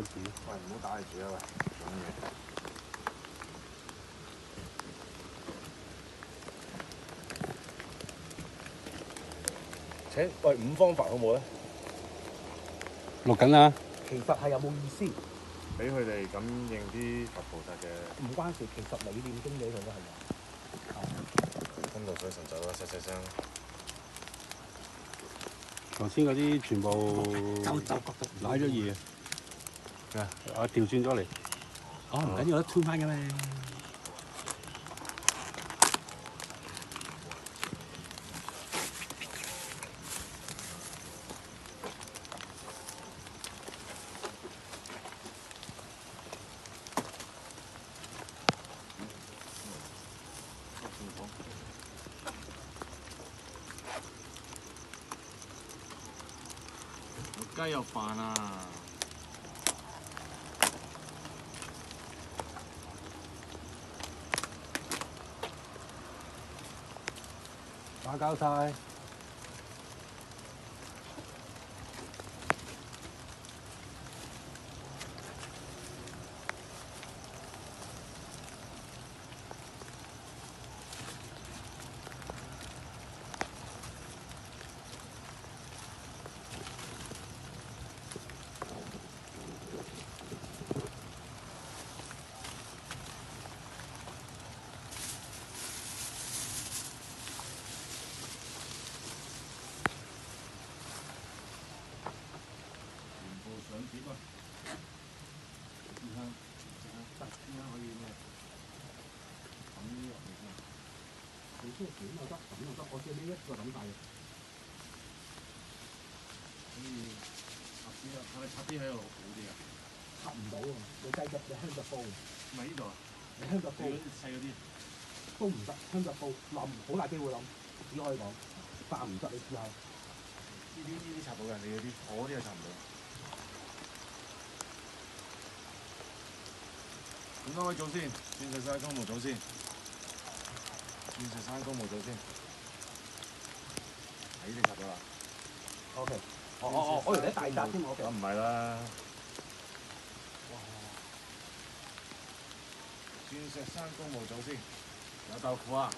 開始。喂，唔好打你住啊！喂，做乜嘢？請喂五方飯好冇咧？錄緊啦。其實係有冇意思？俾佢哋感應啲佛菩薩嘅。唔關事，其實你念經俾佢都係有。吞到水神咒啦，細細聲。頭先嗰啲全部舐咗嘢啊！我調轉咗嚟。哦，唔緊要啦，吞翻嘅咩？雞有飯啊！打交晒。點又得，咁又得，我叫呢一個咁大嘅。可以插啲啊！係咪插啲喺度好啲啊？插唔到喎，你計入你香隻煲，唔係呢度啊？你香隻煲細嗰啲都唔得，香隻煲冧好大機會冧，只可以講爆唔得，你試下。呢啲插到嘅，你嗰啲我嗰啲又插唔到。咁多位做先，鑽石山公務組先，鑽石山公務組先。呢啲插咗啦。OK。我以為你大扎添，我咁唔係啦。鑽石山公務組先，有豆腐啊！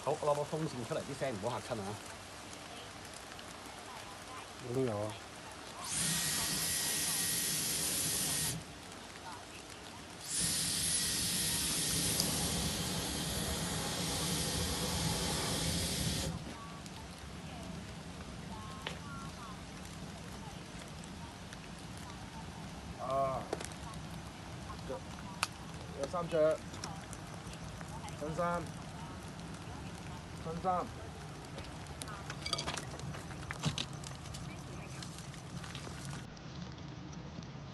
好，我攞個風扇出嚟，啲聲唔好嚇親啊！我都有啊。有3隻，襯衫，襯衫。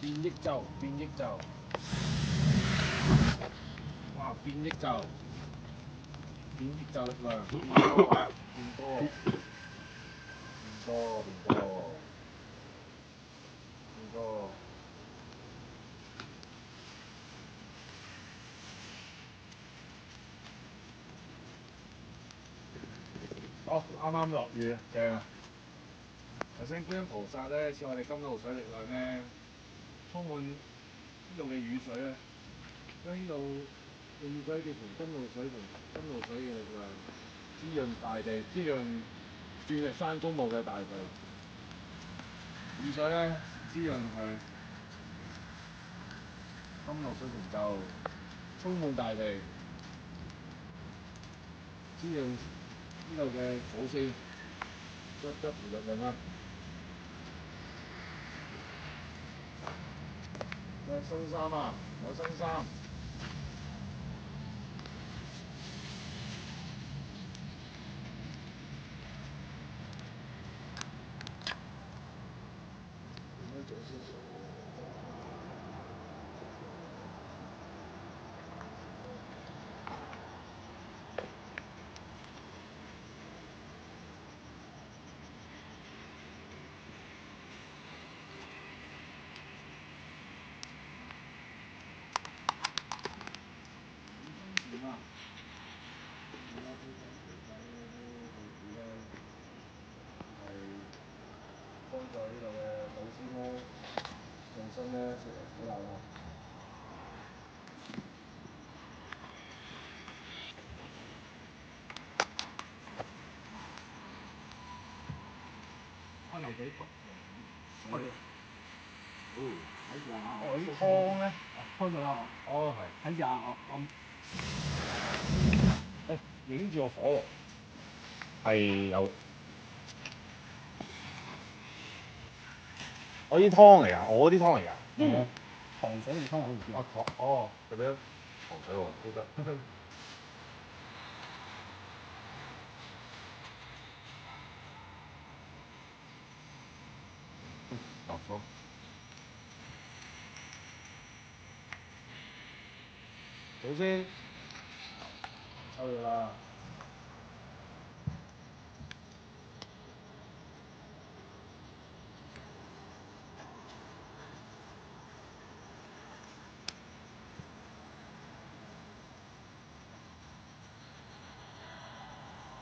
變益咒，變益咒。哇！變益咒，變益咒力量，變多，變多，變多，變多，變多。哦，啱啱落雨，正啊！頭先觀音菩薩咧，似我哋金露水力量咧，充滿呢度嘅雨水咧，將呢度嘅雨水變成金露水同金露水嘅力量，滋潤大地，滋潤鑽石山公墓嘅大地。雨水咧滋潤佢，金露水成就充滿大地，滋潤呢度嘅祖先，一不如力量啦。有新衫啊！有新衫。啦。而家本身其實呢啲報紙咧係幫助呢度嘅祖先咧做新咧出嚟保留啦。開牛髀，開嚟。睇住啊！哦，啲湯咧，開咗啦。哦係。睇住啊！我影住個火係有。我啲湯嚟㗎，我啲湯嚟㗎。糖水定湯我唔知啊。糖哦，做咩？糖水喎，都得。落火。首先收咗啦。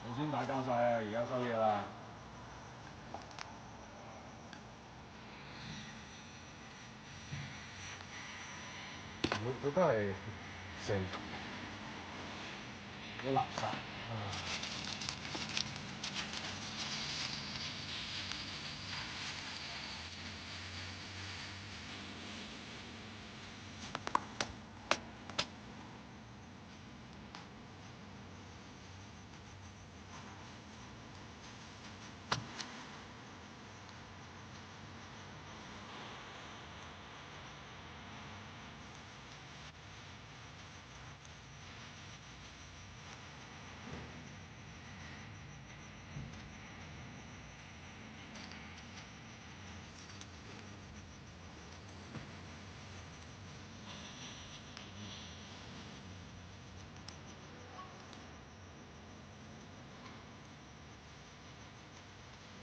首先打交晒啊，而家收嘢啦。佢都係成個垃圾。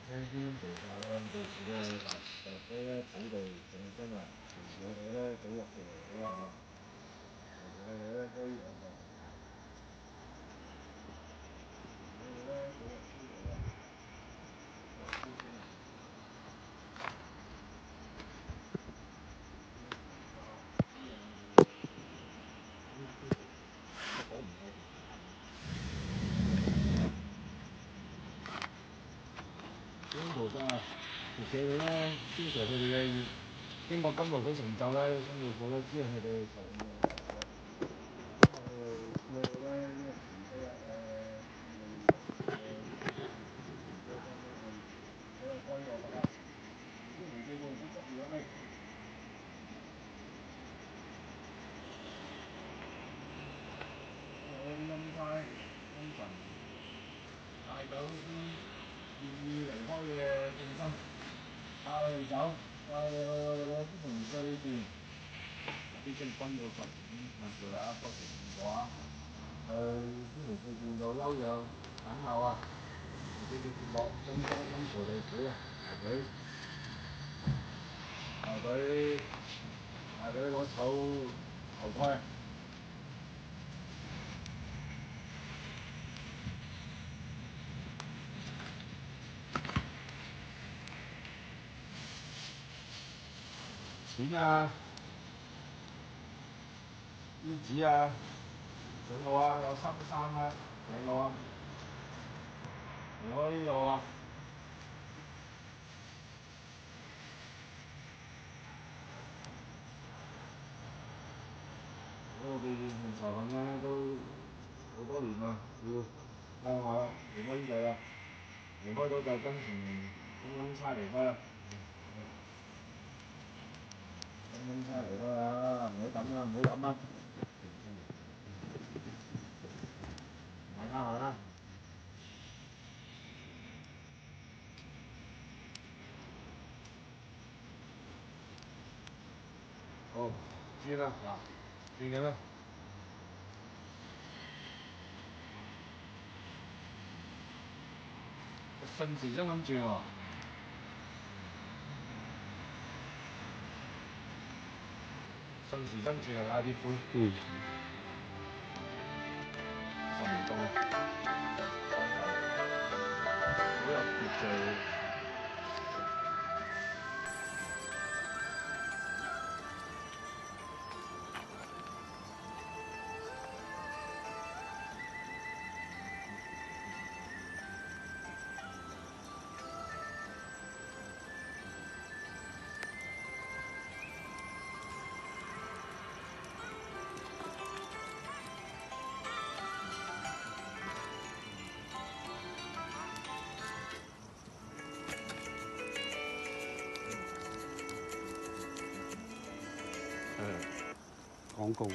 呢啲其實咧，到時咧垃圾咧土地整真啊，我哋咧倒落嚟啦嚇，我哋咧可以兩個，我哋咧倒落出嚟啦，落出先啊。金菩薩其實咧，經常佢哋嘅經過金勞水成就咧，辛苦苦咧，知係佢哋受嘅。我哋咧呢個時都有我哋開我覺得，啲唔記過唔得意啦，誒。我啲陰差陰神帶走啲願意離開嘅眾生，帶佢哋走，帶去我啲同事呢邊。啲正軍嗰份問佢啦，不停話啲同事邊度休養等候啊，佢哋落金沙金菩提水啊，排隊攞頭盔。錢啊，衣紙啊，上路啊，有衫啊，上路啊，離開呢度啊！我哋年財運咧都好多年啦，要向下離開呢度啦，離開到就跟從陰差離開啦。陰差離開啊！唔好抌啦，唔好抌啦！行啦行啦。好，轉啦嗱，轉緊啦。順時針咁轉喎。順時針轉啊，拉啲灰。動，好有秩序。廣告。師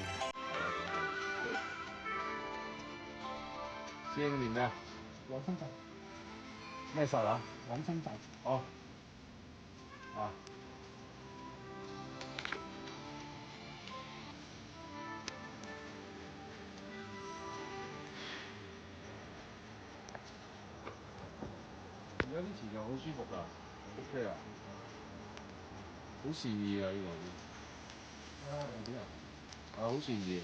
兄練咩啊？往生咒，咩實啊？往生咒。哦。啊。而家啲磁場好舒服㗎，OK 啊，好善意啊呢個。啊，好善意。